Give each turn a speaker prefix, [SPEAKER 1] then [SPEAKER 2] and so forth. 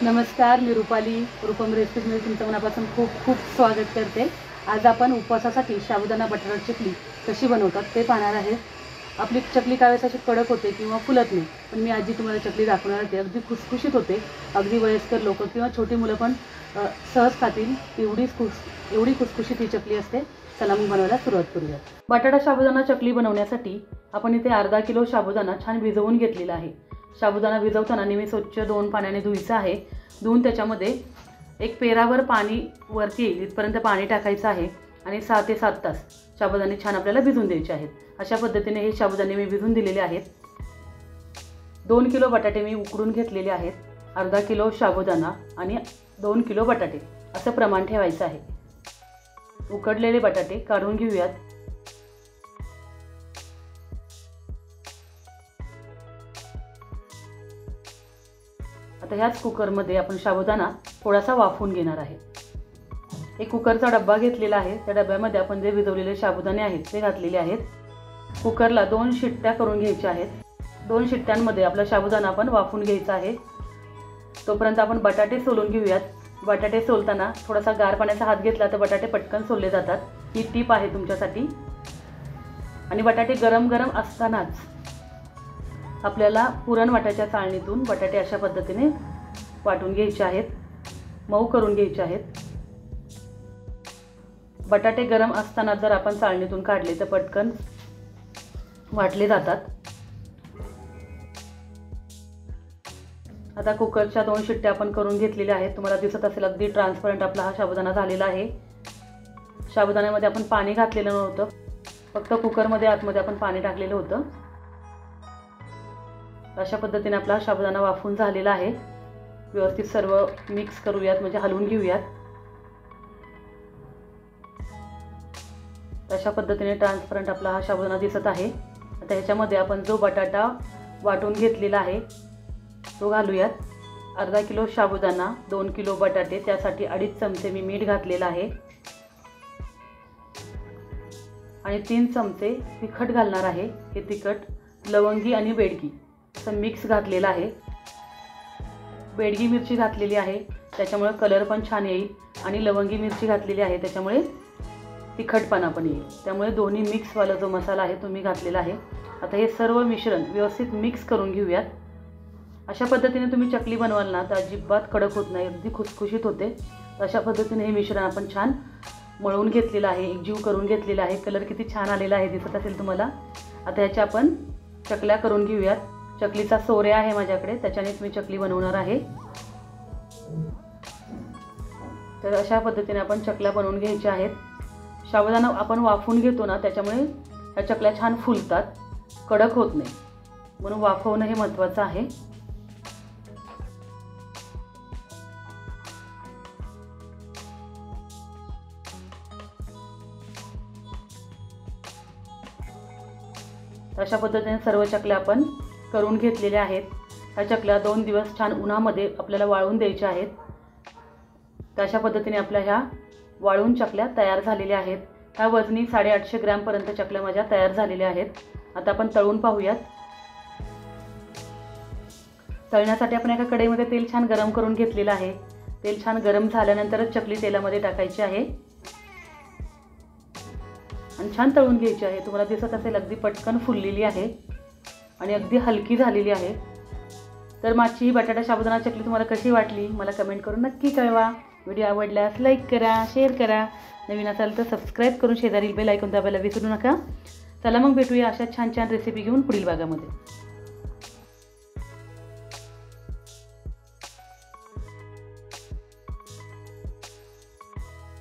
[SPEAKER 1] नमस्कार, मी रुपाली रूपम रेसिपीमध्ये तुमचं मनापासून खूप खूप स्वागत करते। आज आपण उपवासासाठी साबुदाणा बटाटा चकली कशी बनवतात ते पाहणार आहे। आपली चकली काय अशी कडक होते किंवा फुलत नाही, पण मी आजी तुम्हाला चकली दाखवणार आहे। अगदी खुसखुशीत होते, अगदी वयस्कर लोक किंवा छोटी मुलं पण सहज खातील एवढी खुसखुशीत ही चकली असते। चला मग बनवायला सुरुवात करूया। बटाटा साबुदाणा चकली बनवण्यासाठी आपण इथे अर्धा किलो साबुदाणा छान भिजवून घेतलेला आहे। साबुदाणा भिजवताना नेहमी स्वच्छ 2 पाण्याने धुवायचा आहे। धुवून त्याच्यामध्ये एक पेरावर पाणी वरती येईल इथपर्यंत पाणी टाकायचं आहे आणि 6 ते 7 तास साबुदाणे छान आपल्याला भिजून द्यायचे आहेत। अशा पद्धतीने हे साबुदाणे मी भिजून दिलेले आहेत। 2 किलो बटाटे मी उकडून घेतलेले आहेत। अर्धा किलो साबुदाणा आणि 2 किलो बटाटे असं प्रमाण ठेवायचं आहे। उकडलेले बटाटे काढून घेऊयात। आता ह्याच कुकरमध्ये आपण साबुदाणा थोडासा वाफवून घेणार आहे। एक कुकरचा डब्बा घेतलेला आहे। त्या डब्यामध्ये आपण जे भिजवलेले साबुदाणे आहेत ते घातलेले आहेत। कुकरला 2 शिट्ट्या करून घ्यायच्या आहेत। 2 शिट्ट्यांमध्ये आपला साबुदाणा आपण वाफवून घ्यायचा आहे। तोपर्यंत आपण बटाटे सोलून घेऊयात। बटाटे सोलताना थोडासा गार पाण्याचा हात घेतला तर बटाटे पटकन सोलले जातात। ही टीप आहे तुमच्यासाठी। आणि बटाटे गरम गरम असतानाच आपल्याला पुरण वाटायच्या चाळणीतून बटाटे अशा पद्धतीने वाटून घ्यायचे आहेत, मऊ करून घ्यायचे आहेत। बटाटे गरम असताना जर आपण चाळणीतून काढले तर पटकन वाटले जातात। आता कुकरच्या 2 शिट्ट्या आपण करून घेतलेल्या आहेत। तुम्हाला दिसत असेल अगदी ट्रान्सपरंट आपला हा साबुदाणा झालेला आहे। साबुदाण्यामध्ये आपण पाणी घातलेलं नव्हतं, फक्त कुकरमध्ये आतमध्ये आपण पाणी टाकलेलं होतं। अशा पद्धतीने आपला साबुदाणा वाफवून झालेला आहे। व्यवस्थित सर्व मिक्स करूयात, म्हणजे हलवून घेऊयात। अशा पद्धतीने ट्रान्सपरंट आपला हा साबुदाणा दिसत आहे। आता ह्याच्यामध्ये आपण जो बटाटा वाटून घेतलेला आहे तो घालूयात। अर्धा किलो साबुदाणा, 2 किलो बटाटे, त्यासाठी 2.5 चमचे मी मीठ घातलेलं आहे आणि 3 चमचे तिखट घालणार आहे। हे तिखट लवंगी आणि बेडगी असं मिक्स घातलेलं आहे। बेडगी मिरची घातलेली आहे त्याच्यामुळे कलर पण छान येईल आणि लवंगी मिरची घातलेली आहे त्याच्यामुळे तिखटपणा पण येईल। त्यामुळे दोन्ही मिक्सवाला जो मसाला आहे तो मी घातलेला आहे। आता हे सर्व मिश्रण व्यवस्थित मिक्स करून घेऊयात। अशा पद्धतीने तुम्ही चकली बनवाल ना तर अजिबात कडक होत नाही, अगदी खुसखुशीत होते। अशा पद्धतीने हे मिश्रण आपण छान मळून घेतलेलं आहे, एकजीव करून घेतलेला आहे। कलर किती छान आलेला आहे दिसत असेल तुम्हाला। आता ह्याच्या आपण चकल्या करून घेऊयात। चकलीचा सोऱ्या आहे माझ्याकडे, त्याच्यानेच मी चकली बनवणार आहे। तर अशा पद्धतीने आपण चकल्या बनवून घ्यायच्या आहेत। साबुदाणा आपण वाफवून घेतो ना त्याच्यामुळे ह्या चकल्या छान फुलतात, कडक होत नाही, म्हणून वाफवणं हे महत्त्वाचं आहे। अशा पद्धतीने सर्व चकल्या आपण करून घेतलेल्या आहेत। ह्या चकल्या 2 दिवस छान उन्हामध्ये आपल्याला वाळवून द्यायच्या आहेत। तर अशा पद्धतीने आपल्या ह्या वाळवून चकल्या तयार झालेल्या आहेत। ह्या वजनी 850 ग्रॅमपर्यंत चकल्या माझ्या तयार झालेल्या आहेत। आता आपण तळून पाहूयात। तळण्यासाठी आपण एका कढईमध्ये तेल छान गरम करून घेतलेलं आहे। तेल छान गरम झाल्यानंतरच चकली तेलामध्ये टाकायची आहे आणि छान तळून घ्यायची आहे। तुम्हाला दिसत असेल अगदी पटकन फुललेली आहे आणि अगदी हलकी झालेली आहे। तर माझी ही बटाटा साबुदाणा चकली तुम्हाला कशी वाटली मला कमेंट करून नक्की कळवा। व्हिडिओ आवडल्यास लाईक करा, शेअर करा, नवीन असाल तर सबस्क्राईब करून शेजारील बेल आयकॉन दाबायला विसरू नका। चला मग भेटूया अशा छान छान रेसिपी घेऊन पुढील भागामध्ये।